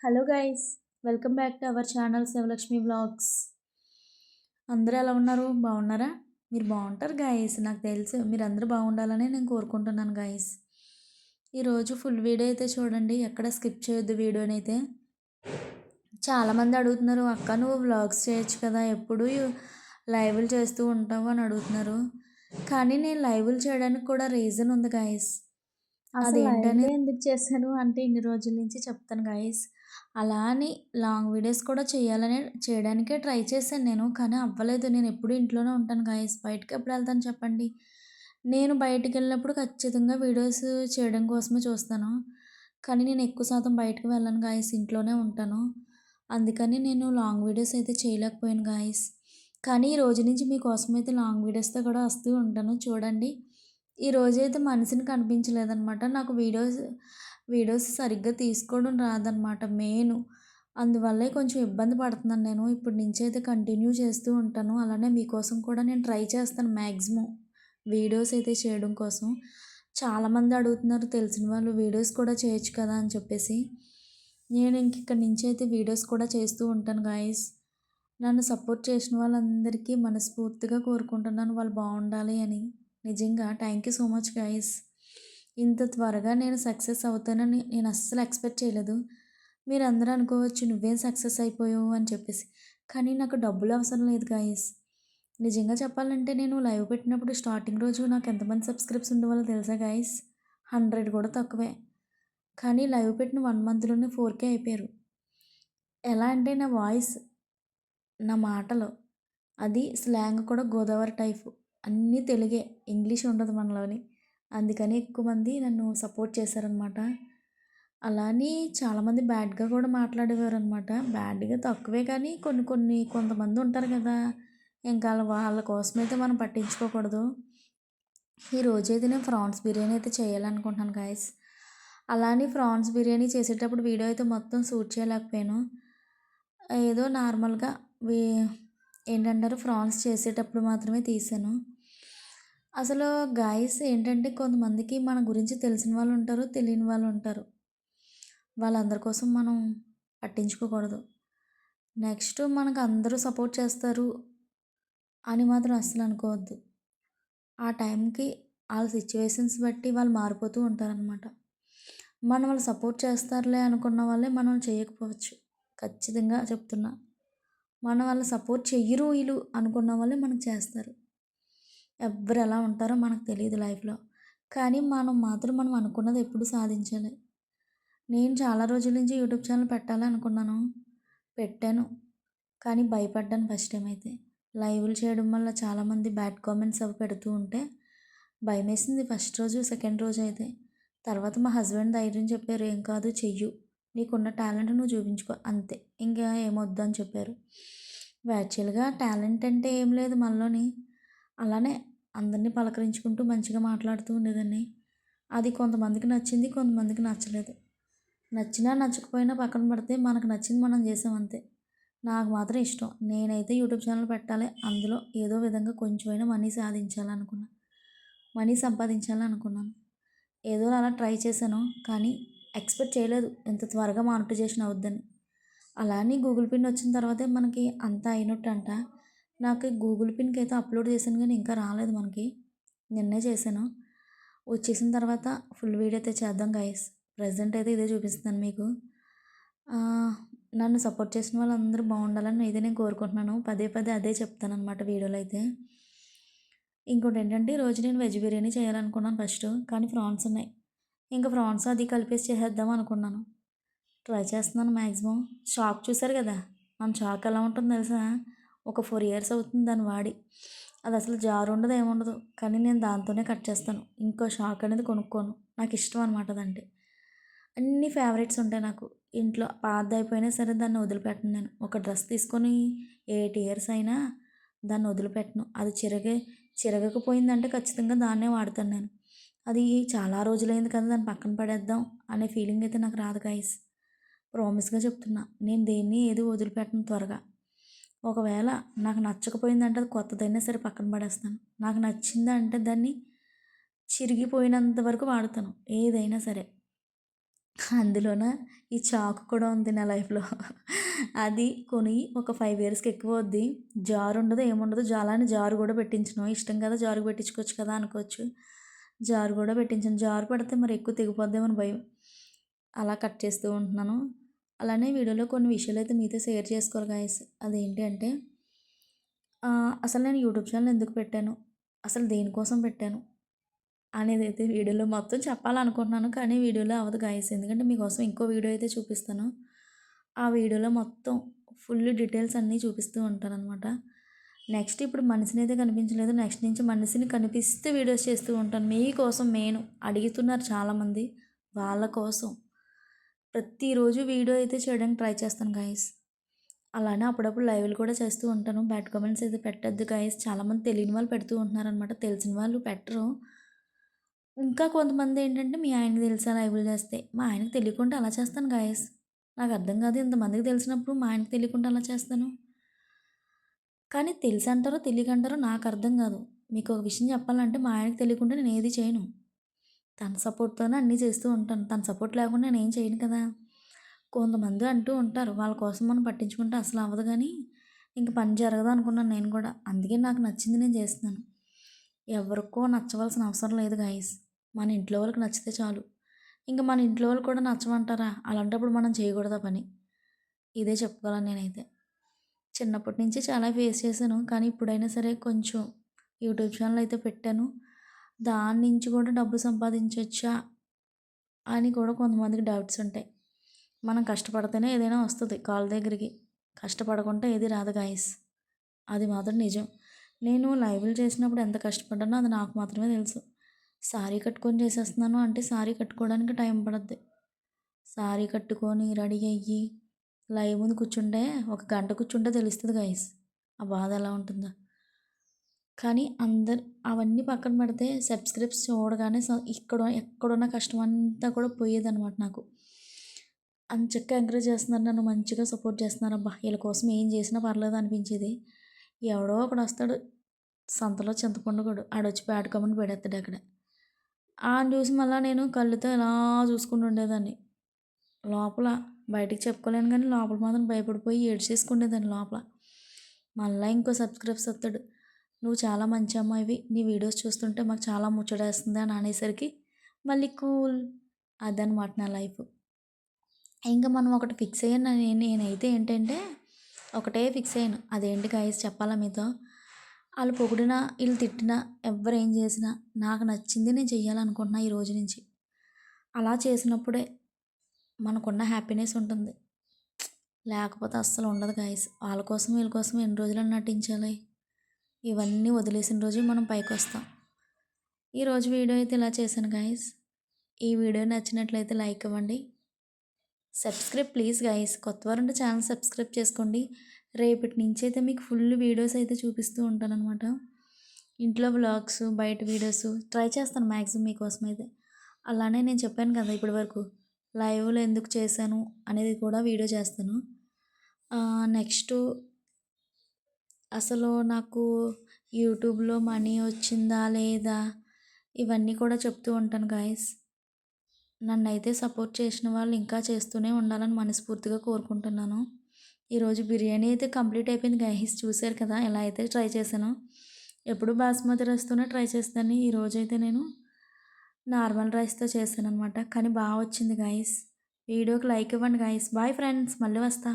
Hello guys, welcome back to our channel Shivalakshmi blogs. అందరూ ఎలా ఉన్నారు? బాగున్నారా? మీరు బాగుంటారు గైస్, నాకు తెలుసు మీరు అందరూ బాగుండాలని నేను కోరుకుంటున్నాను గైస్. ఈరోజు ఫుల్ వీడియో అయితే చూడండి, ఎక్కడ స్కిప్ చేయొద్దు వీడియోనైతే. చాలామంది అడుగుతున్నారు, అక్క నువ్వు వ్లాగ్స్ చేయొచ్చు కదా, ఎప్పుడు లైవ్లు చేస్తూ ఉంటావు అని అడుగుతున్నారు. కానీ నేను లైవ్లు చేయడానికి కూడా రీజన్ ఉంది గైస్. అసలు లైవ్‌లో ఎందుకు చేశాను అంటే ఇన్ని రోజుల నుంచి చెప్తాను గైస్. అలా అని లాంగ్ వీడియోస్ కూడా చేయడానికే ట్రై చేశాను నేను. కానీ అవ్వలేదు. నేను ఎప్పుడు ఇంట్లోనే ఉంటాను గైస్. బయటకి ఎప్పుడు వెళ్తాను చెప్పండి? నేను బయటికెళ్ళినప్పుడు ఖచ్చితంగా వీడియోస్ చేయడం కోసమే చూస్తాను. కానీ నేను ఎక్కువ శాతం బయటకి వెళ్ళను గైస్. ఇంట్లోనే ఉంటాను. అందుకని నేను లాంగ్ వీడియోస్ అయితే చేయలేకపోయాను గైస్. కానీ ఈ రోజు నుంచి మీకోసమైతే లాంగ్ వీడియోస్‌తో కూడా వస్తూ ఉంటాను చూడండి. ఈరోజైతే మనిషిని కనిపించలేదనమాట. నాకు వీడియోస్ సరిగ్గా తీసుకోవడం రాదనమాట మెయిను. అందువల్లే కొంచెం ఇబ్బంది పడుతున్నాను నేను. ఇప్పటి నుంచైతే కంటిన్యూ చేస్తూ ఉంటాను. అలానే మీకోసం కూడా నేను ట్రై చేస్తాను మ్యాక్సిమం వీడియోస్ అయితే చేయడం కోసం. చాలామంది అడుగుతున్నారు తెలిసిన వాళ్ళు వీడియోస్ కూడా చేయొచ్చు కదా అని చెప్పేసి. నేను ఇక్కడి నుంచి అయితే వీడియోస్ కూడా చేస్తూ ఉంటాను గాయ్స్. నన్ను సపోర్ట్ చేసిన వాళ్ళందరికీ మనస్ఫూర్తిగా కోరుకుంటున్నాను వాళ్ళు బాగుండాలి అని. నిజంగా thank you so much guys. ఇంత త్వరగా నేను సక్సెస్ అవుతానని నేను అస్సలు ఎక్స్పెక్ట్ చేయలేదు. మీరందరూ అనుకోవచ్చు నువ్వేం సక్సెస్ అయిపోయావు అని చెప్పేసి. కానీ నాకు డబ్బులు అవసరం లేదు గైస్. నిజంగా చెప్పాలంటే నేను లైవ్ పెట్టినప్పుడు స్టార్టింగ్ రోజు నాకు ఎంతమంది సబ్స్క్రైబ్స్ ఉండేవాళ్ళో తెలుసా గైస్? 100 కూడా తక్కువే. కానీ లైవ్ పెట్టిన 1 మంత్‌లోనే 4K అయిపోయారు. ఎలా అంటే నా వాయిస్, నా మాటలు, అది స్లాంగ్ కూడా గోదావరి టైపు. అన్నీ తెలుగే, ఇంగ్లీష్ ఉండదు మనలోని. అందుకని ఎక్కువ మంది నన్ను సపోర్ట్ చేశారనమాట. అలా అని చాలామంది బ్యాడ్‌గా కూడా మాట్లాడేవారనమాట. బ్యాడ్‌గా తక్కువే కానీ కొంతమంది ఉంటారు కదా! ఇంకా వాళ్ళ కోసమైతే మనం పట్టించుకోకూడదు. ఈరోజైతే నేను ప్రాన్స్ బిర్యానీ అయితే చేయాలనుకుంటున్నాను గైస్. అలా అని ప్రాన్స్ బిర్యానీ చేసేటప్పుడు వీడియో అయితే మొత్తం షూట్ చేయలేకపోయాను. ఏదో నార్మల్‌గా వే ఏంటంటారు ప్రాన్స్ చేసేటప్పుడు మాత్రమే తీశాను. అసలు గాయ్స్ ఏంటంటే కొంతమందికి మన గురించి తెలిసిన వాళ్ళు ఉంటారు, తెలియని వాళ్ళు ఉంటారు. వాళ్ళందరి కోసం మనం పట్టించుకోకూడదు. నెక్స్ట్ మనకు అందరూ సపోర్ట్ చేస్తారు అని మాత్రం అస్సలు అనుకోవద్దు. ఆ టైంకి ఆళ్ళ సిచ్యువేషన్స్ బట్టి వాళ్ళు మారిపోతూ ఉంటారనమాట. మనం వాళ్ళు సపోర్ట్ చేస్తారులే అనుకున్న వాళ్ళే మనం చేయకపోవచ్చు. ఖచ్చితంగా చెప్తున్నా. మనం వాళ్ళు సపోర్ట్ చెయ్యరు ఈళ్ళు అనుకున్న వాళ్ళే మనకు చేస్తారు. ఎవ్వరు ఎలా ఉంటారో మనకు తెలీదు లైఫ్‌లో. కానీ మనం అనుకున్నది ఎప్పుడు సాధించాలి. నేను చాలా రోజుల నుంచి యూట్యూబ్ ఛానల్ పెట్టాలి అనుకున్నాను. పెట్టాను. కానీ భయపడ్డాను ఫస్ట్ టైం అయితే. లైవ్‌లు చేయడం వల్ల చాలామంది బ్యాడ్ కామెంట్స్ అవి పెడుతూ ఉంటే భయమేసింది ఫస్ట్ రోజు, సెకండ్ రోజు అయితే. తర్వాత మా హస్బెండ్ ధైర్యం చెప్పారు, "ఏం కాదు చెయ్యు. నీకున్న టాలెంట్ నువ్వు చూపించుకో అంతే. ఇంకా ఏమొద్దు" అని చెప్పారు. యాక్చువల్‌గా టాలెంట్ అంటే ఏం లేదు మనలోని. అలానే అందరిని పలకరించుకుంటూ మంచిగా మాట్లాడుతూ ఉండేదాన్ని. అది కొంతమందికి నచ్చింది, కొంతమందికి నచ్చలేదు. నచ్చినా నచ్చకపోయినా పక్కన పెడితే మనకు నచ్చింది మనం చేసాం అంతే. నాకు మాత్రం ఇష్టం. నేనైతే యూట్యూబ్ ఛానల్ పెట్టాలి. అందులో ఏదో విధంగా కొంచెమైనా మనీ సాధించాలనుకున్నా. మనీ సంపాదించాలనుకున్నాను. ఏదో అలా ట్రై చేశాను. కానీ ఎక్స్‌పెక్ట్ చేయలేదు ఇంత త్వరగా మానిటైజేషన్ అవుద్దని. అలా అని గూగుల్ పిన్ వచ్చిన తర్వాతే మనకి అంతా అయినట్టంట. నాకు గూగుల్ పిన్‌కి అయితే అప్లోడ్ చేశాను కానీ ఇంకా రాలేదు మనకి. నిన్నే చేశాను. వచ్చేసిన తర్వాత ఫుల్ వీడియో అయితే చేద్దాం గైస్. ప్రెజెంట్ అయితే ఇదే చూపిస్తున్నాను మీకు. నన్ను సపోర్ట్ చేసిన వాళ్ళందరూ బాగుండాలని అయితే నేను కోరుకుంటున్నాను. పదే పదే అదే చెప్తాననమాట వీడియోలో అయితే. ఇంకోటేంటంటే ఈరోజు నేను వెజ్ బిర్యానీ చేయాలనుకున్నాను ఫస్టు. కానీ ప్రాన్స్ ఉన్నాయి. ఇంకా ప్రాన్స్ అది కలిపేసి చేసేద్దాం అనుకున్నాను. ట్రై చేస్తున్నాను మ్యాక్సిమం. షాక్ చూసారు కదా! మన షాక్ ఎలా ఉంటుందో తెలుసా? ఒక 4 ఇయర్స్ అవుతుంది దాన్ని వాడి. అది అసలు జారుండదు ఏముండదు. కానీ నేను దాంతోనే కట్ చేస్తాను. ఇంకో షాక్ అనేది కొనుక్కోను. నాకు ఇష్టం అనమాట అదంటే. అన్ని ఫేవరెట్స్ ఉంటాయి నాకు. ఇంట్లో పాతదయిపోయినా సరే దాన్ని వదిలిపెట్టను నేను. ఒక డ్రెస్ తీసుకొని 8 ఇయర్స్ అయినా దాన్ని వదిలిపెట్టను. అది చిరగకపోయిందంటే ఖచ్చితంగా దాన్నే వాడతాను నేను. అది చాలా రోజులైంది కదా దాన్ని పక్కన పడేద్దాం అనే ఫీలింగ్ అయితే నాకు రాదు గైస్. ప్రామిస్‌గా చెప్తున్నా. నేను దేన్ని ఏది వదిలిపెట్టను త్వరగా. ఒకవేళ నాకు నచ్చకపోయిందంటే అది కొత్తదైనా సరే పక్కన పడేస్తాను. నాకు నచ్చిందంటే దాన్ని చిరిగిపోయినంత వరకు వాడతాను ఏదైనా సరే. అందులోన ఈ చాకు కూడా ఉంది నా లైఫ్‌లో. అది కొని ఒక 5 ఇయర్స్‌కి ఎక్కువవుద్ది. జారుండదు, ఏముండదు. అలానే జారు గూడా పెట్టించను. ఇష్టం కదా! జారు పెట్టించుకోవచ్చు కదా అనుకోవచ్చు. జారు గూడా పెట్టించను. జారు పెడితే మరి ఎక్కువ తెగిపోద్దేమో అని భయం. అలా కట్ చేస్తూ ఉంటున్నాను. అలానే వీడియోలో కొన్ని విషయాలైతే మీతో షేర్ చేసుకోవాలి గైస్. అదేంటి అంటే అసలు నేను యూట్యూబ్ ఛానల్ ఎందుకు పెట్టాను? అసలు దేనికోసం పెట్టాను? అనేదైతే వీడియోలో మొత్తం చెప్పాలనుకుంటున్నాను. కానీ వీడియోలో అవ్వదు గైస్. ఎందుకంటే మీకోసం ఇంకో వీడియో అయితే చూపిస్తాను. ఆ వీడియోలో మొత్తం ఫుల్ డీటెయిల్స్ అన్నీ చూపిస్తూ ఉంటాననమాట. నెక్స్ట్ ఇప్పుడు మనిషినైతే కనిపించలేదు. నెక్స్ట్ నుంచి మనిషిని కనిపిస్తూ వీడియోస్ చేస్తూ ఉంటాను. మీకోసం మెయిన్ అడుగుతున్నారు చాలామంది. వాళ్ళ కోసం ప్రతిరోజు వీడియో అయితే చేయడానికి ట్రై చేస్తాను గైస్. అలానే అప్పుడప్పుడు లైవ్‌లు కూడా చేస్తూ ఉంటాను. బ్యాడ్ కామెంట్స్ అయితే పెట్టొద్దు గైస్. చాలామంది తెలియని వాళ్ళు పెడుతూ ఉంటున్నారనమాట. తెలిసిన వాళ్ళు పెట్టరు. ఇంకా కొంతమందేంటంటే, "మీ ఆయనకి తెలుసా లైవ్‌లు చేస్తే?" మా ఆయనకి తెలియకుండా ఎలా చేస్తాను గాయ్స్? నాకర్థం కాదు. ఇంతమందికి తెలిసినప్పుడు మా ఆయనకి తెలియకుండా ఎలా చేస్తాను? కానీ తెలుసంటారో, తెలియకంటారో నాకర్థం కాదు. మీకొక విషయం చెప్పాలంటే, మా ఆయనకి తెలియకుండా నేనేది చేయను. తన సపోర్ట్‌తోనే అన్నీ చేస్తూ ఉంటాను. తన సపోర్ట్ లేకుండా నేనేం చేయను కదా! కొంతమంది అంటూ ఉంటారు. వాళ్ళ కోసం మనం పట్టించుకుంటే అసలు అవ్వదు గానీ, ఇంక పని జరగదు అనుకున్నాను నేను కూడా. అందుకే నాకు నచ్చింది నేను చేస్తున్నాను. ఎవరికో నచ్చవలసిన అవసరం లేదు గాయ్స్. మన ఇంట్లో వాళ్ళకి నచ్చితే చాలు. ఇంక మన ఇంట్లో వాళ్ళు కూడా నచ్చమంటారా? అలాంటప్పుడు మనం చేయకూడదు ఆ పని. ఇదే చెప్పుకోవాలి నేనైతే. చిన్నప్పటి నుంచి చాలా ఫేస్ చేశాను. కానీ ఇప్పుడైనా సరే కొంచెం యూట్యూబ్ ఛానల్ అయితే పెట్టాను. దాని నుంచి కూడా డబ్బు సంపాదించొచ్చా అని కూడా కొంతమందికి డౌట్స్ ఉంటాయి. మనం కష్టపడితేనే ఏదైనా వస్తది కాళ్ళ దగ్గరికి. కష్టపడకుంటే ఏది రాదు గాయ్స్. అది మాత్రం నిజం. నేను లైవ్‌లు చేసినప్పుడు ఎంత కష్టపడ్డానో అది నాకు మాత్రమే తెలుసు. సారీ కట్టుకొని చేసేస్తున్నాను అంటే సారీ కట్టుకోవడానికి టైం పడుద్ది. సారీ కట్టుకొని రెడీ అయ్యి లైవ్ ముందు కూర్చుంటే ఒక గంట కూర్చుంటే తెలుస్తది గైస్. ఆ బాధ ఎలా ఉంటుందో. కానీ అవన్నీ పక్కన పెడితే సబ్స్క్రైబ్స్ చూడగానే ఎక్కడున్న కష్టం అంతా కూడా పోయేదనమాట నాకు. ఎంచక్కా ఎంకరేజ్ చేస్తున్నారు. నన్ను మంచిగా సపోర్ట్ చేస్తున్నారు. అబ్బా! ఈళ్ళ కోసం ఏం చేసినా పర్లేదు అనిపించేది. ఎవడో ఒకడొస్తాడు సంతలో చింతపండుగాడు. ఆడొచ్చి బ్యాడ్ కామెంట్ పెడేత్తాడు అక్కడ. ఆడిని చూసి మళ్ళా నేను కళ్ళుతో ఇలా చూసుకుంటూ ఉండేదాన్ని. లోపల బయటికి చెప్పుకోలేను గానీ, లోపల మాత్రం భయపడిపోయి ఏడ్చేసుకునేదాన్ని లోపల. మళ్ళా ఇంకో సబ్స్క్రైబ్స్ వత్తాడు. "నువ్వు చాలా మంచి అమ్మాయివి. నీ వీడియోస్ చూస్తుంటే మాకు చాలా ముచ్చటేస్తుంది" అని అనేసరికి మళ్ళీ కూల్. అదనమాట నా లైఫు. ఇంక మనం ఒకటి ఫిక్స్ అయ్యాను నేనైతే ఏంటంటే, ఒకటే ఫిక్స్ అయ్యాను. అదేంటి గైస్ చెప్పాలా మీతో? ఆళ్ళు పొగిడినా, ఈళ్ళు తిట్టినా, ఎవ్వరేం చేసినా నాకు నచ్చింది నేను చెయ్యాలనుకుంటున్నా ఈ రోజు నుంచి. అలా చేసినప్పుడే మనకున్న హ్యాపీనెస్ ఉంటుంది. లేకపోతే అస్సలు ఉండదు గైస్. వాళ్ళ కోసం, వీళ్ళ కోసం ఎన్ని రోజులని నటించాలి? ఇవన్నీ వదిలేసిన రోజే మనం పైకొస్తాం. ఈరోజు వీడియో అయితే ఇలా చేశాను గైస్. ఈ వీడియో నచ్చినట్లయితే లైక్ ఇవ్వండి. Subscribe please guys. కొత్తవారుంటే ఛానల్ సబ్స్క్రైబ్ చేసుకోండి. రేపటి నుంచి అయితే మీకు ఫుల్ వీడియోస్ అయితే చూపిస్తూ ఉంటాననమాట. ఇంట్లో వ్లాగ్స్, బయట వీడియోస్ ట్రై చేస్తాను మ్యాక్సిమం మీకోసం అయితే. అలానే నేను చెప్పాను కదా ఇప్పటివరకు లైవ్‌లో ఎందుకు చేశాను అనేది కూడా వీడియో చేస్తాను. నెక్స్టు అసలు నాకు యూట్యూబ్‌లో మనీ వచ్చిందా లేదా? ఇవన్నీ కూడా చెప్తూ ఉంటాను గాయ్స్. నన్నైతే సపోర్ట్ చేసిన వాళ్ళు ఇంకా చేస్తూనే ఉండాలని మనస్ఫూర్తిగా కోరుకుంటున్నాను. ఈరోజు బిర్యానీ అయితే కంప్లీట్ అయిపోయింది గైస్. చూసారు కదా ఎలా అయితే ట్రై చేశానో. ఎప్పుడు బాస్మతి రైస్తోనే ట్రై చేస్తాను. ఈరోజైతే నేను నార్మల్ రైస్‌తో చేశాననమాట. కానీ బా వచ్చింది గైస్. వీడియోకి లైక్ ఇవ్వండి గైస్. Bye friends. మళ్ళీ వస్తా.